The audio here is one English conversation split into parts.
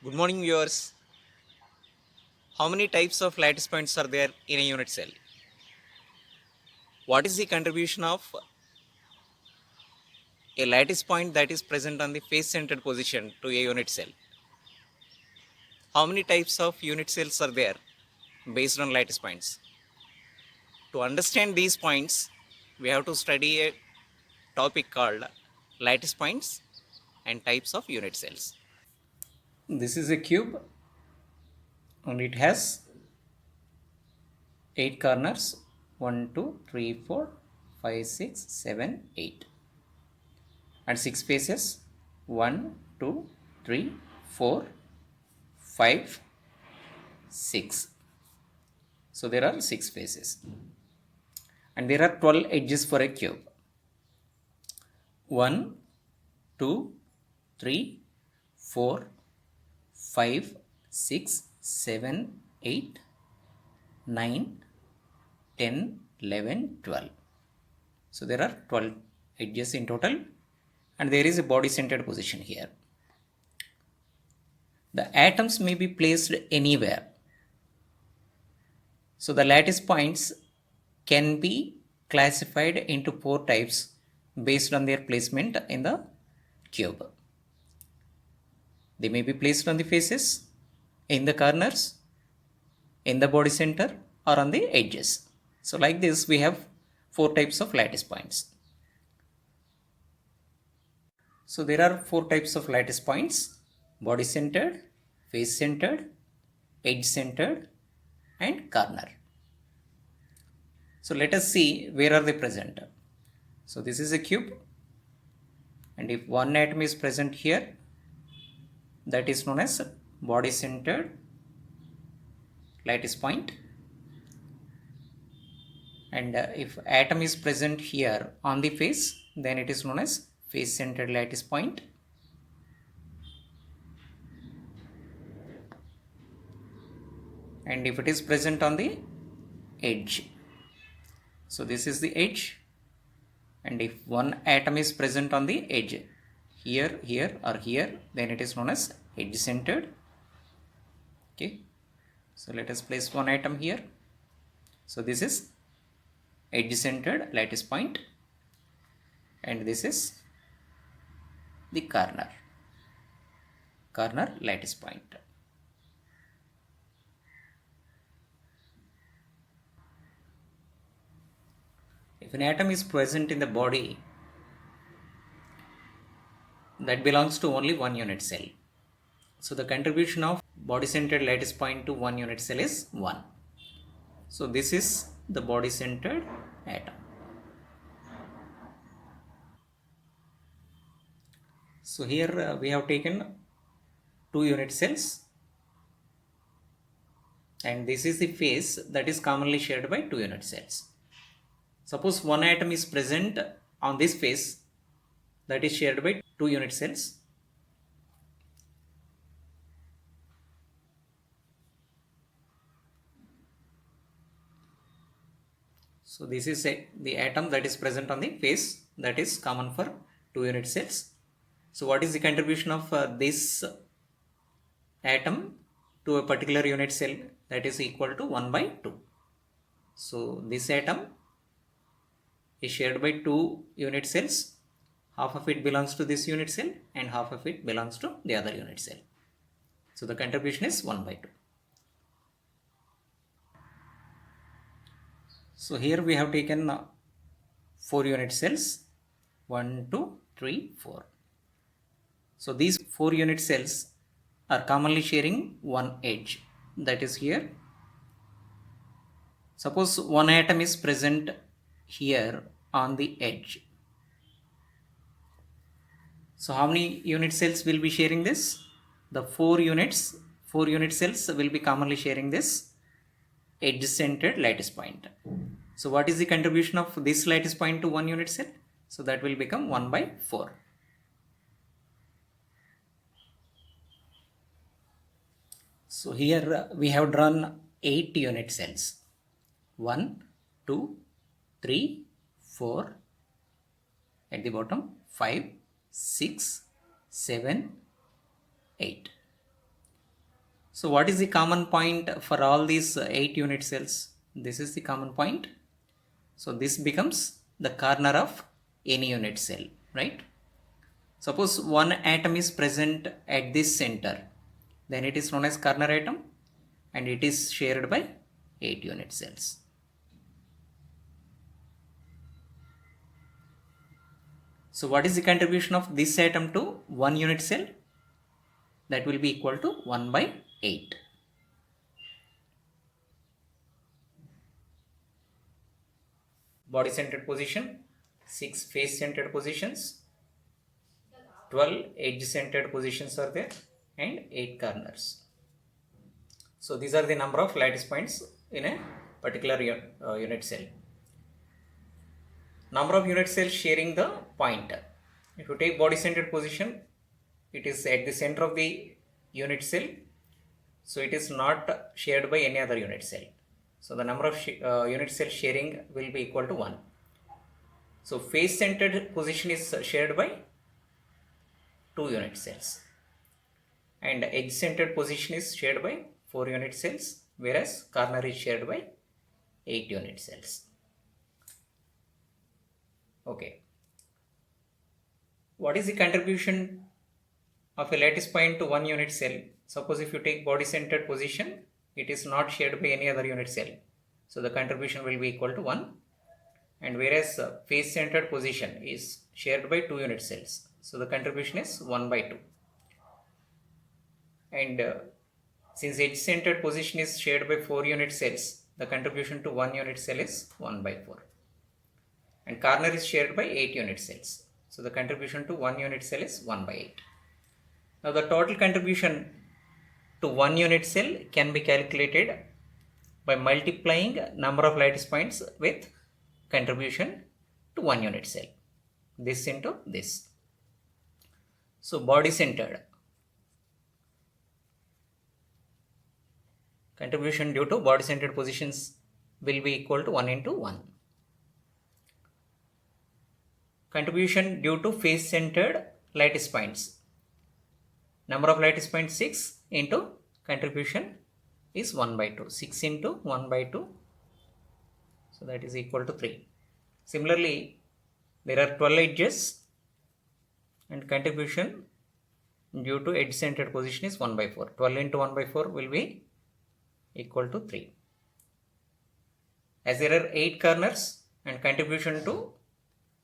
Good morning, viewers. How many types of lattice points are there in a unit cell? What is the contribution of a lattice point that is present on the face centered position to a unit cell? How many types of unit cells are there based on lattice points? To understand these points, we have to study a topic called lattice points and types of unit cells. This is a cube and it has 8 corners 1, 2, 3, 4, 5, 6, 7, 8. And 6 faces 1, 2, 3, 4, 5, 6. So there are 6 faces and there are 12 edges for a cube. 1, 2, 3, 4, 5, 6, 7, 8, 9, 10, 11, 12. So there are 12 edges in total and there is a body centered position here. The atoms may be placed anywhere. So the lattice points can be classified into 4 types based on their placement in the cube. They may be placed on the faces, in the corners, in the body center, or on the edges. So like this we have 4 types of lattice points. So there are 4 types of lattice points: body centered, face centered, edge centered, and corner. So let us see where are they present. So this is a cube and if one atom is present here, that is known as body centered lattice point. And if atom is present here on the face, then it is known as face centered lattice point. And if it is present on the edge, so this is the edge, and if one atom is present on the edge here, here, or here, then it is known as edge centered. Okay, so let us place one atom here. So this is edge centered lattice point and this is the corner lattice point. If an atom is present in the body, that belongs to only one unit cell. So the contribution of body centered lattice point to one unit cell is 1. So this is the body centered atom. So here we have taken 2 unit cells and this is the face that is commonly shared by 2 unit cells. Suppose one atom is present on this face that is shared by 2 unit cells. So this is the atom that is present on the face that is common for 2 unit cells. So what is the contribution of this atom to a particular unit cell? That is equal to 1 by 2. So this atom is shared by 2 unit cells. Half of it belongs to this unit cell and half of it belongs to the other unit cell. So the contribution is 1 by 2. So here we have taken 4 unit cells 1, 2, 3, 4. So these 4 unit cells are commonly sharing one edge, that is here. Suppose one atom is present here on the edge. So how many unit cells will be sharing this? The 4 unit cells will be commonly sharing this edge centered lattice point. So what is the contribution of this lattice point to one unit cell? So that will become 1 by 4. So here we have drawn 8 unit cells. 1, 2, 3, 4, at the bottom 5, 6, 7, 8. So what is the common point for all these 8 unit cells? This is the common point. So this becomes the corner of any unit cell, right? Suppose one atom is present at this center, then it is known as corner atom and it is shared by 8 unit cells. So what is the contribution of this atom to one unit cell? That will be equal to 1 by 8. Body centered position, 6 face centered positions, 12 edge centered positions are there and 8 corners. So these are the number of lattice points in a particular unit cell. Number of unit cells sharing the point. If you take body centered position, it is at the center of the unit cell, so it is not shared by any other unit cell. So the number of unit cell sharing will be equal to 1. So face centered position is shared by 2 unit cells and edge centered position is shared by 4 unit cells, whereas corner is shared by 8 unit cells. Okay. What is the contribution of a lattice point to one unit cell? Suppose if you take body centered position, it is not shared by any other unit cell. So the contribution will be equal to 1. And whereas face centered position is shared by 2 unit cells. So the contribution is 1 by 2. And since edge centered position is shared by 4 unit cells, the contribution to 1 unit cell is 1 by 4. And corner is shared by 8 unit cells. So the contribution to 1 unit cell is 1 by 8. Now the total contribution to 1 unit cell can be calculated by multiplying number of lattice points with contribution to 1 unit cell. This into this. So body centered. Contribution due to body centered positions will be equal to 1 into 1. Contribution due to face centered lattice points. Number of lattice points 6 into contribution is 1 by 2. 6 into 1 by 2. So that is equal to 3. Similarly, there are 12 edges and contribution due to edge centered position is 1 by 4. 12 into 1 by 4 will be equal to 3. As there are 8 corners and contribution to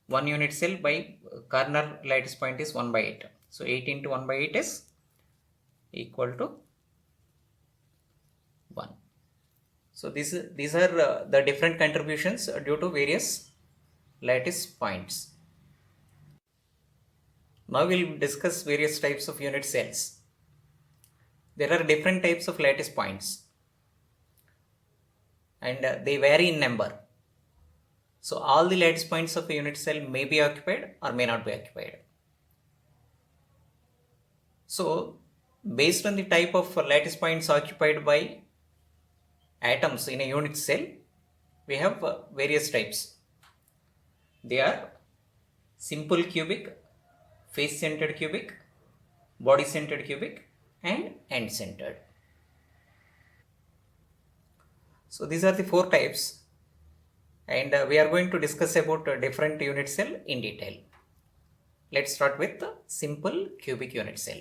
1 unit cell by corner lattice point is 1 by 8. So 8 into 1 by 8 is equal to 1. So these are the different contributions due to various lattice points. Now we will discuss various types of unit cells. There are different types of lattice points and they vary in number. So all the lattice points of a unit cell may be occupied or may not be occupied. So based on the type of lattice points occupied by atoms in a unit cell, we have various types. They are simple cubic, face centered cubic, body centered cubic and end centered. So these are the 4 types and we are going to discuss about different unit cell in detail. Let's start with the simple cubic unit cell.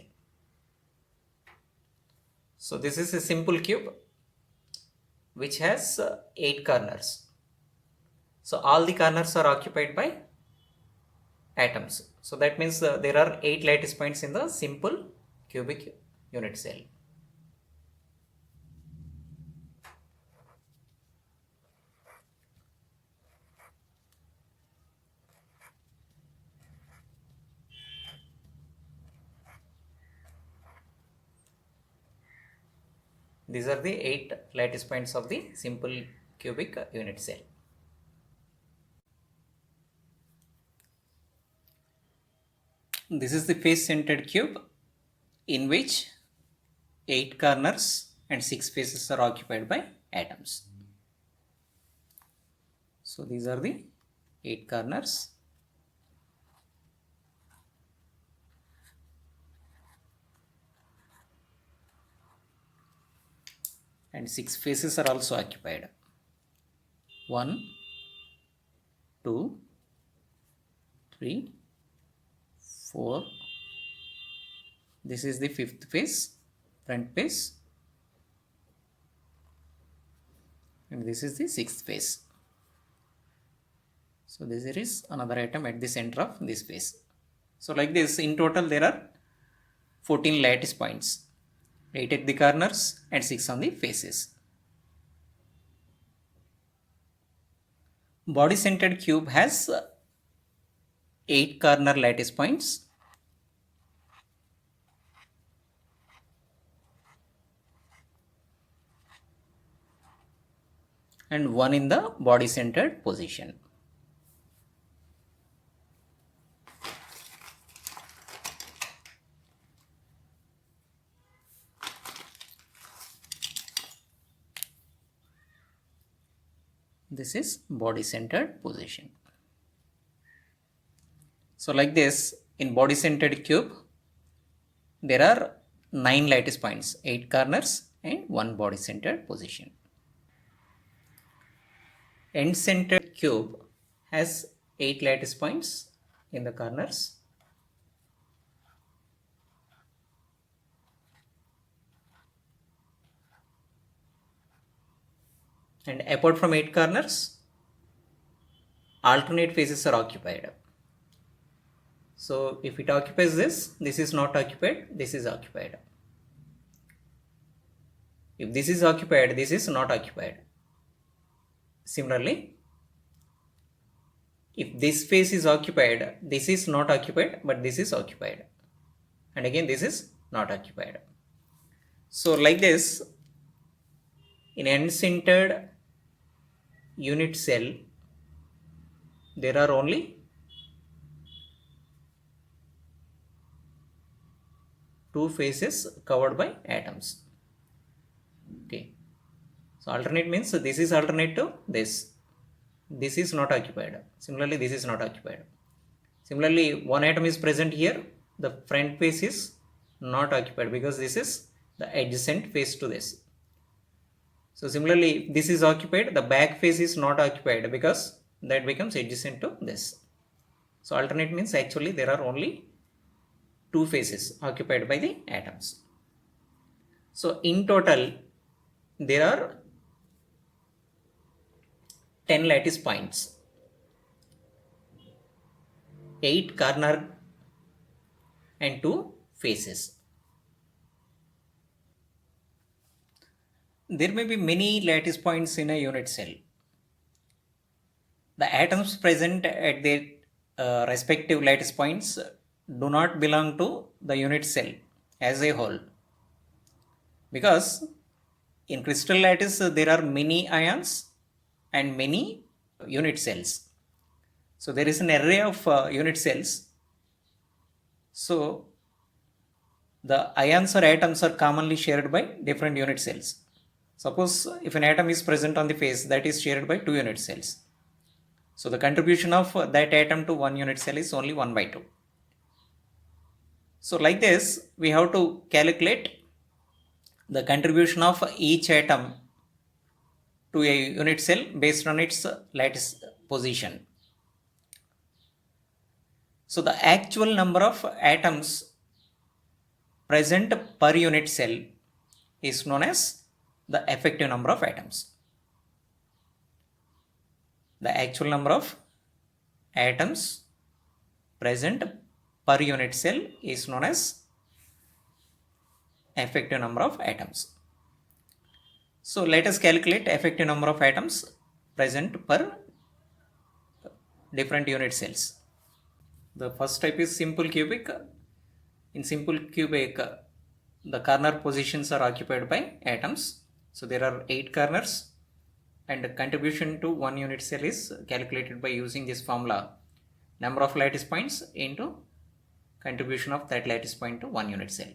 So this is a simple cube which has 8 corners. So all the corners are occupied by atoms. So that means there are 8 lattice points in the simple cubic unit cell. These are the 8 lattice points of the simple cubic unit cell. This is the face centered cube in which 8 corners and 6 faces are occupied by atoms. So these are the 8 corners. and 6 faces are also occupied. 1, 2, 3, 4. This is the 5th face, front face, and this is the 6th face. So this is another atom at the center of this face. So like this, in total there are 14 lattice points, 8 at the corners and 6 on the faces. Body centered cube has 8 corner lattice points and 1 in the body centered position. This is body centered position. So like this, in body centered cube, there are 9 lattice points, 8 corners and 1 body centered position. End centered cube has 8 lattice points in the corners and apart from 8 corners, alternate faces are occupied. So if it occupies this is not occupied, this is occupied. If this is occupied, this is not occupied. Similarly, if this face is occupied, this is not occupied, but this is occupied. And again, this is not occupied. So like this, in end-centered unit cell, there are only 2 faces covered by atoms. Okay. So alternate means this is alternate to this. This is not occupied. Similarly, this is not occupied. Similarly, one atom is present here. The front face is not occupied because this is the adjacent face to this. So similarly, if this is occupied, the back face is not occupied because that becomes adjacent to this. So alternate means actually there are only 2 faces occupied by the atoms. So in total, there are 10 lattice points, 8 corner and 2 faces. There may be many lattice points in a unit cell. The atoms present at their respective lattice points do not belong to the unit cell as a whole, because in crystal lattice there are many ions and many unit cells. So there is an array of unit cells. So the ions or atoms are commonly shared by different unit cells. Suppose if an atom is present on the face, that is shared by 2 unit cells. So the contribution of that atom to 1 unit cell is only 1 by 2. So like this, we have to calculate the contribution of each atom to a unit cell based on its lattice position. So the actual number of atoms present per unit cell is known as the effective number of atoms. The actual number of atoms present per unit cell is known as effective number of atoms. So let us calculate effective number of atoms present per different unit cells. The first type is simple cubic. In simple cubic, the corner positions are occupied by atoms. So there are 8 corners, and the contribution to 1 unit cell is calculated by using this formula: number of lattice points into contribution of that lattice point to 1 unit cell.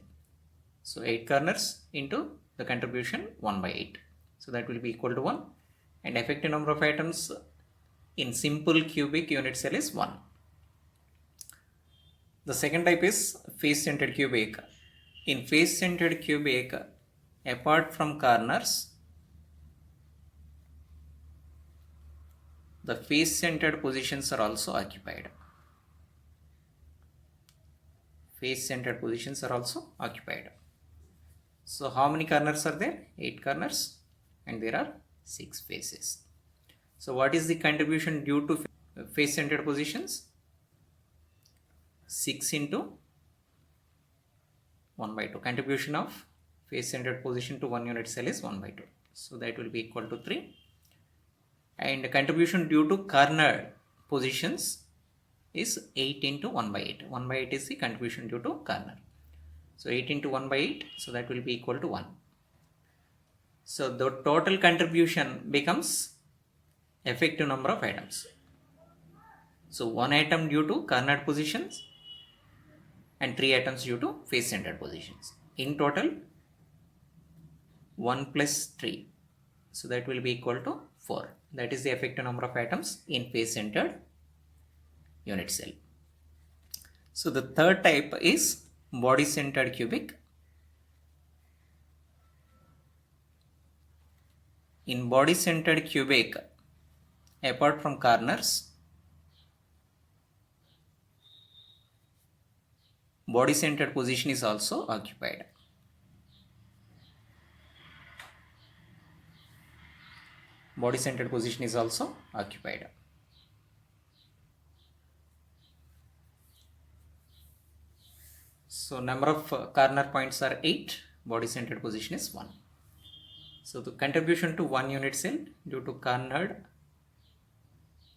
So 8 corners into the contribution 1 by 8. So that will be equal to 1, and effective number of atoms in simple cubic unit cell is 1. The second type is face-centered cubic. In face-centered cubic, apart from corners, the face centered positions are also occupied. Face centered positions are also occupied. So how many corners are there? 8 corners, and there are 6 faces. So what is the contribution due to face centered positions? 6 into 1 by 2. Contribution of face centered position to one unit cell is 1 by 2. So that will be equal to 3. And contribution due to corner positions is 8 into 1 by 8. 1 by 8 is the contribution due to corner. So 8 into 1 by 8, so that will be equal to 1. So the total contribution becomes effective number of atoms. So 1 atom due to cornered positions and 3 atoms due to face centered positions. In total 1 plus 3. So that will be equal to 4. That is the effective number of atoms in face centered unit cell. So the third type is body centered cubic. In body centered cubic, apart from corners, body centered position is also occupied. Body centered position is also occupied. So number of corner points are 8, body centered position is 1. So the contribution to one unit cell due to cornered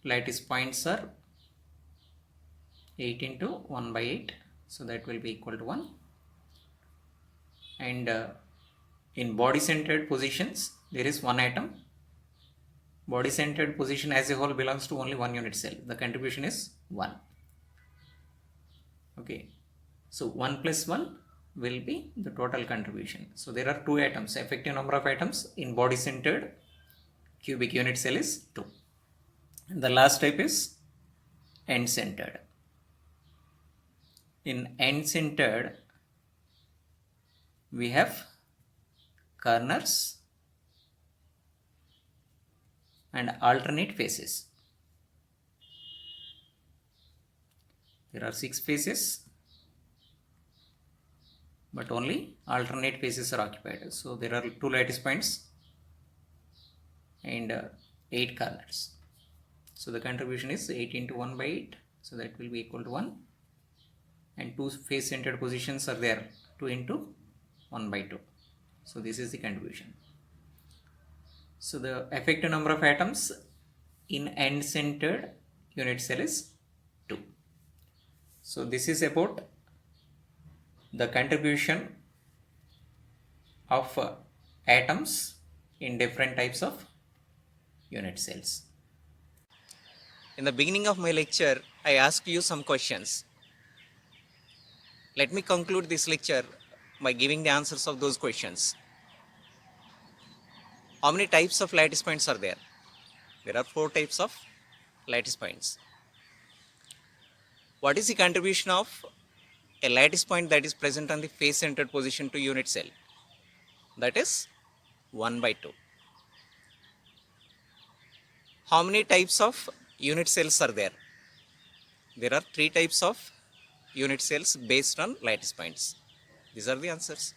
lattice points are 8 into 1 by 8. So that will be equal to 1. And in body centered positions, there is 1 atom. Body centered position as a whole belongs to only one unit cell. The contribution is 1. Okay. So 1 plus 1 will be the total contribution. So there are 2 atoms. Effective number of atoms in body centered cubic unit cell is 2. And the last type is end centered. In end centered, we have corners and alternate faces. There are 6 faces, but only alternate faces are occupied. So there are 2 lattice points and 8 corners. So the contribution is 8 into 1 by 8. So that will be equal to 1. And 2 face centered positions are there, 2 into 1 by 2. So this is the contribution. So the effective number of atoms in end centered unit cell is 2. So this is about the contribution of atoms in different types of unit cells. In the beginning of my lecture, I asked you some questions. Let me conclude this lecture by giving the answers of those questions. How many types of lattice points are there? There are 4 types of lattice points. What is the contribution of a lattice point that is present on the face centered position to unit cell? That is 1 by 2. How many types of unit cells are there? There are 3 types of unit cells based on lattice points. These are the answers.